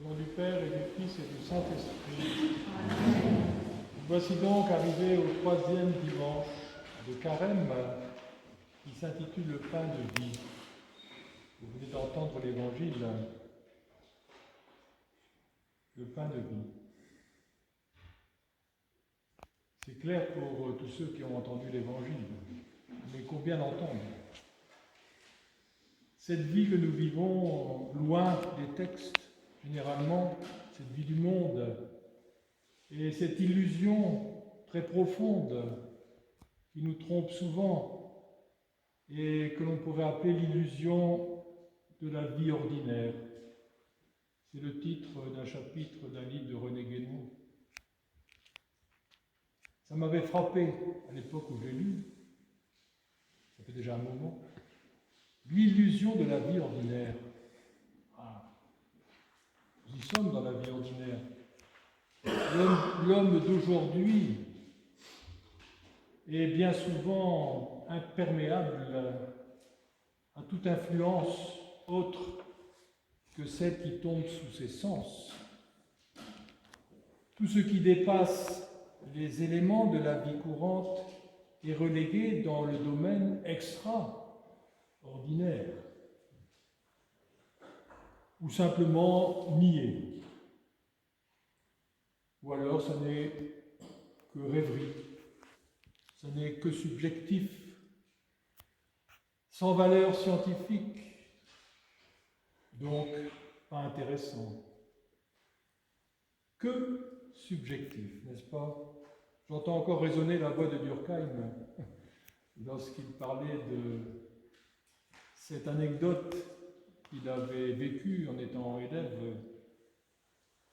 Au nom du Père et du Fils et du Saint-Esprit. Voici donc arrivé au troisième dimanche de Carême qui s'intitule le pain de vie. Vous venez d'entendre l'évangile, le pain de vie. C'est clair pour tous ceux qui ont entendu l'évangile, mais combien l'entendent? Cette vie que nous vivons loin des textes, généralement, cette vie du monde, et cette illusion très profonde qui nous trompe souvent et que l'on pourrait appeler l'illusion de la vie ordinaire. C'est le titre d'un chapitre d'un livre de René Guénon. Ça m'avait frappé à l'époque où je l'ai lu, ça fait déjà un moment, l'illusion de la vie ordinaire. Ah, nous y sommes dans la vie ordinaire. L'homme d'aujourd'hui est bien souvent imperméable à toute influence autre que celle qui tombe sous ses sens. Tout ce qui dépasse les éléments de la vie courante est relégué dans le domaine extraordinaire ou simplement nié. Ou alors ce n'est que rêverie, ce n'est que subjectif, sans valeur scientifique, donc pas intéressant. Que subjectif, n'est-ce pas? J'entends encore résonner la voix de Durkheim lorsqu'il parlait de cette anecdote qu'il avait vécue en étant élève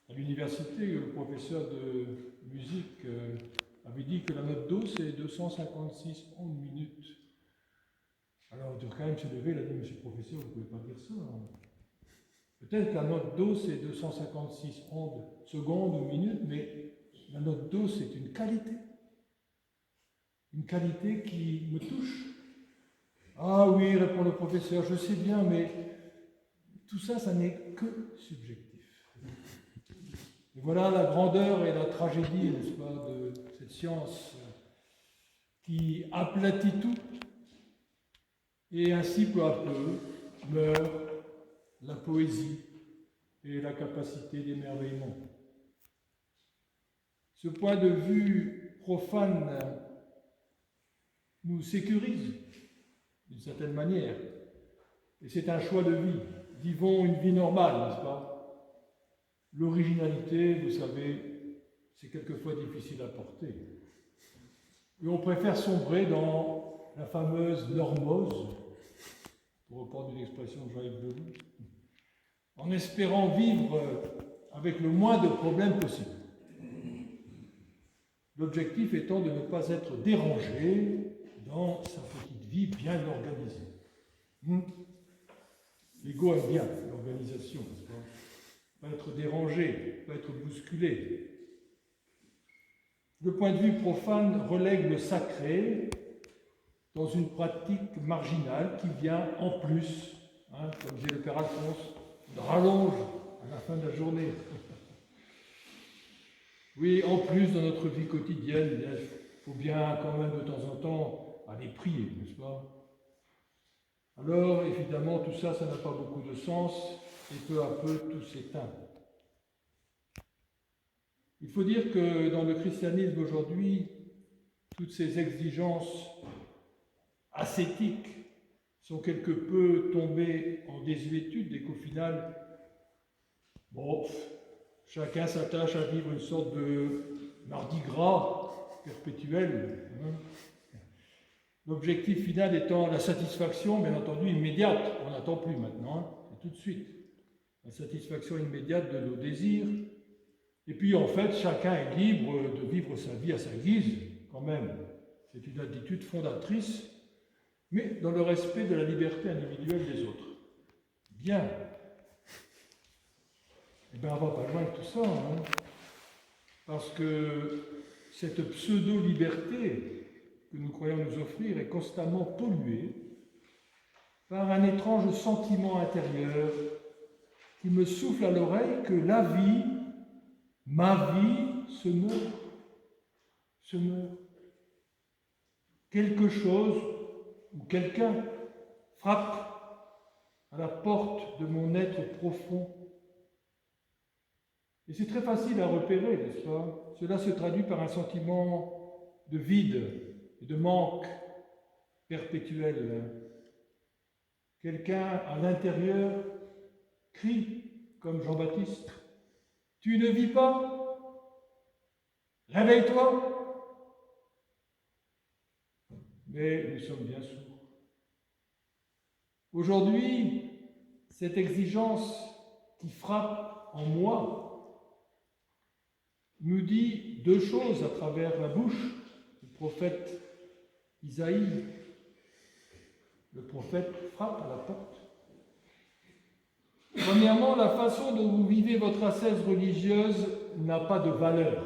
à l'université. Le professeur de musique avait dit que la note do c'est 256 ondes minutes. Alors Durkheim s'est levé, il a dit: Monsieur le professeur, vous ne pouvez pas dire ça. Peut-être que la note do c'est 256 ondes secondes ou minutes, mais la note do c'est une qualité qui me touche. Ah oui, répond le professeur, je sais bien, mais tout ça, ça n'est que subjectif. Et voilà la grandeur et la tragédie, n'est-ce pas, de cette science qui aplatit tout, et ainsi peu à peu meurt la poésie et la capacité d'émerveillement. Ce point de vue profane nous sécurise d'une certaine manière, et c'est un choix de vie. Vivons une vie normale, n'est-ce pas? L'originalité, vous savez, c'est quelquefois difficile à porter. Et on préfère sombrer dans la fameuse normose, pour reprendre une expression de Jean-Yves Leloup, en espérant vivre avec le moins de problèmes possible. L'objectif étant de ne pas être dérangé dans sa petite vie bien organisée. L'ego aime bien l'organisation, n'est-ce pas? Pas être dérangé, pas être bousculé. Le point de vue profane relègue le sacré dans une pratique marginale qui vient en plus, comme disait le Père Alphonse, de rallonge à la fin de la journée. Oui, en plus, dans notre vie quotidienne, il faut bien quand même de temps en temps aller prier, n'est-ce pas? Alors, évidemment, tout ça, ça n'a pas beaucoup de sens, et peu à peu, tout s'éteint. Il faut dire que dans le christianisme aujourd'hui, toutes ces exigences ascétiques sont quelque peu tombées en désuétude et qu'au final, chacun s'attache à vivre une sorte de mardi gras perpétuel. L'objectif final étant la satisfaction, bien entendu, immédiate. On n'attend plus maintenant, c'est tout de suite. La satisfaction immédiate de nos désirs. Et puis, en fait, chacun est libre de vivre sa vie à sa guise, quand même. C'est une attitude fondatrice, mais dans le respect de la liberté individuelle des autres. Bien. Eh bien, on ne va pas loin de tout ça, parce que cette pseudo-liberté que nous croyons nous offrir est constamment polluée par un étrange sentiment intérieur qui qui me souffle à l'oreille que la vie, ma vie, se meurt. Se meurt. Quelque chose ou quelqu'un frappe à la porte de mon être profond. Et c'est très facile à repérer, n'est-ce pas? Cela se traduit par un sentiment de vide et de manque perpétuel. Quelqu'un à l'intérieur crie comme Jean-Baptiste, « Tu ne vis pas? Réveille-toi !» Mais nous sommes bien sourds. Aujourd'hui, cette exigence qui frappe en moi nous dit deux choses à travers la bouche du prophète Isaïe. Le prophète frappe à la porte. Premièrement, la façon dont vous vivez votre ascèse religieuse n'a pas de valeur.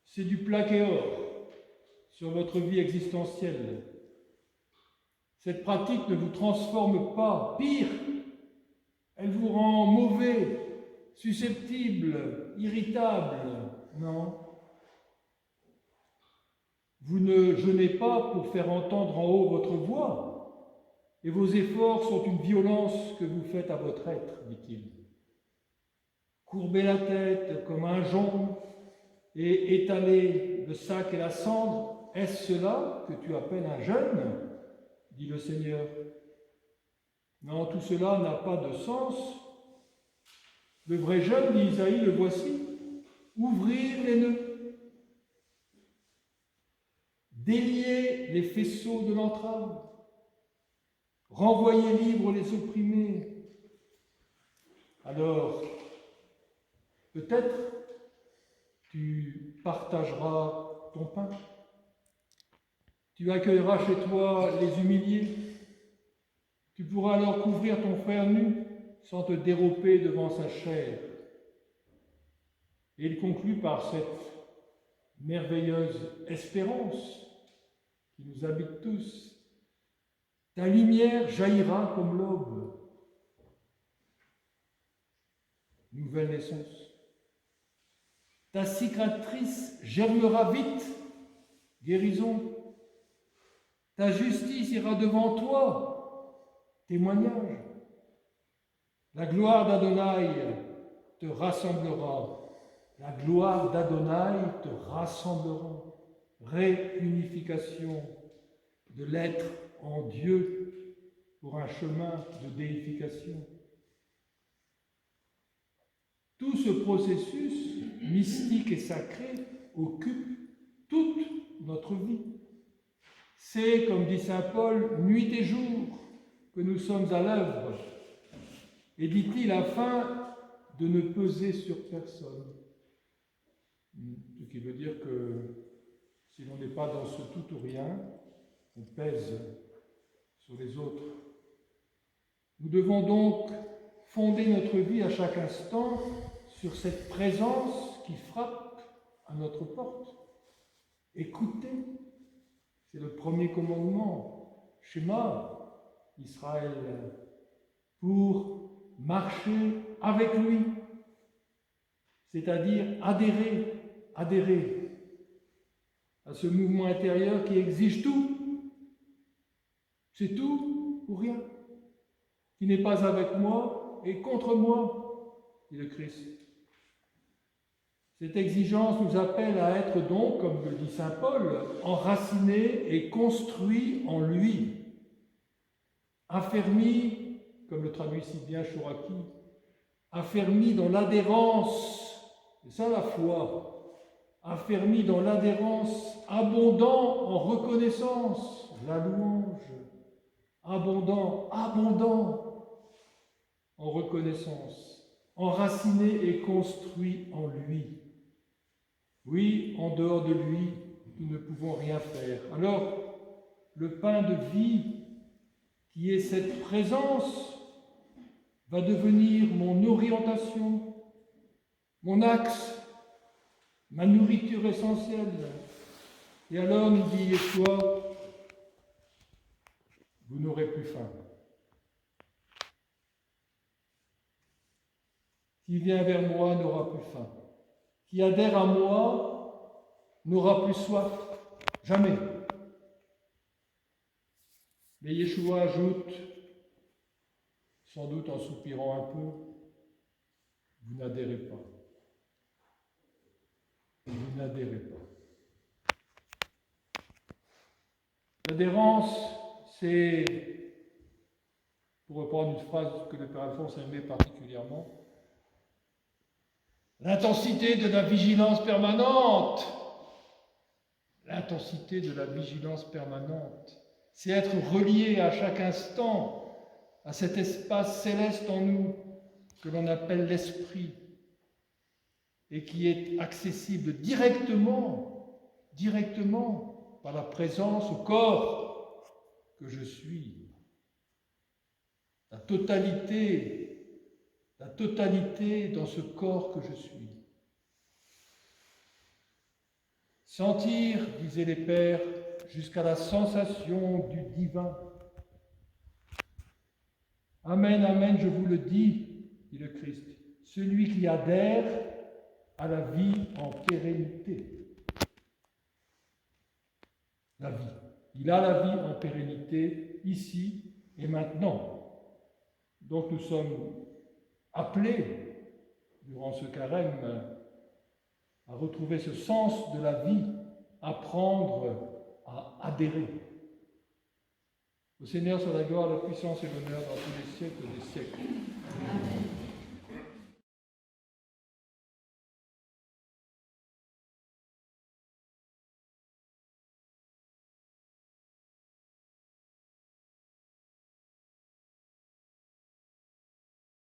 C'est du plaqué-or sur votre vie existentielle. Cette pratique ne vous transforme pas. Pire, elle vous rend mauvais, susceptible, irritable. Non. Vous ne jeûnez pas pour faire entendre en haut votre voix, et vos efforts sont une violence que vous faites à votre être, dit-il. Courbez la tête comme un jonc et étaler le sac et la cendre, est-ce cela que tu appelles un jeûne, dit le Seigneur. Non, tout cela n'a pas de sens. Le vrai jeûne, dit Isaïe, le voici, ouvrir les nœuds, délier les faisceaux de l'entrave, renvoyer libres les opprimés. Alors, peut-être tu partageras ton pain, tu accueilleras chez toi les humiliés, tu pourras alors couvrir ton frère nu sans te dérober devant sa chair. Et il conclut par cette merveilleuse espérance qui nous habite tous. Ta lumière jaillira comme l'aube. Nouvelle naissance. Ta cicatrice germera vite, guérison. Ta justice ira devant toi, témoignage. La gloire d'Adonai te rassemblera. La gloire d'Adonai te rassemblera. Réunification de l'être en Dieu pour un chemin de déification. Tout ce processus mystique et sacré occupe toute notre vie. C'est, comme dit saint Paul, nuit et jour que nous sommes à l'œuvre. Et dit-il, afin de ne peser sur personne. Ce qui veut dire que si l'on n'est pas dans ce tout ou rien, on pèse sur les autres. Nous devons donc fonder notre vie à chaque instant sur cette présence qui frappe à notre porte. Écoutez, c'est le premier commandement, Shema, Israël, pour marcher avec lui, c'est-à-dire adhérer à ce mouvement intérieur qui exige tout. C'est tout ou rien, qui n'est pas avec moi et contre moi, dit le Christ. Cette exigence nous appelle à être donc, comme le dit saint Paul, enracinés et construits en lui, affermis, comme le traduit si bien Chouraki, affermis dans l'adhérence, c'est ça la foi, affermis dans l'adhérence, abondant en reconnaissance, la louange, abondant en reconnaissance, enraciné et construit en lui. Oui, en dehors de lui, nous ne pouvons rien faire. Alors, le pain de vie, qui est cette présence, va devenir mon orientation, mon axe, ma nourriture essentielle. Et alors, nous dit Yeshua, vous n'aurez plus faim. Qui vient vers moi n'aura plus faim. Qui adhère à moi n'aura plus soif. Jamais. Mais Yeshua ajoute, sans doute en soupirant un peu, vous n'adhérez pas. Vous n'adhérez pas. L'adhérence, c'est, pour reprendre une phrase que le Père Alphonse aimait particulièrement, l'intensité de la vigilance permanente. L'intensité de la vigilance permanente. C'est être relié à chaque instant à cet espace céleste en nous que l'on appelle l'esprit et qui est accessible directement par la présence au corps que je suis. La totalité dans ce corps que je suis. Sentir, disaient les pères, jusqu'à la sensation du divin. Amen, amen, je vous le dis, dit le Christ, celui qui adhère à la vie en pérennité. La vie. Il a la vie en pérennité, ici et maintenant. Donc nous sommes appelés, durant ce carême, à retrouver ce sens de la vie, apprendre à adhérer. Au Seigneur soit la gloire, la puissance et l'honneur dans tous les siècles des siècles. Amen.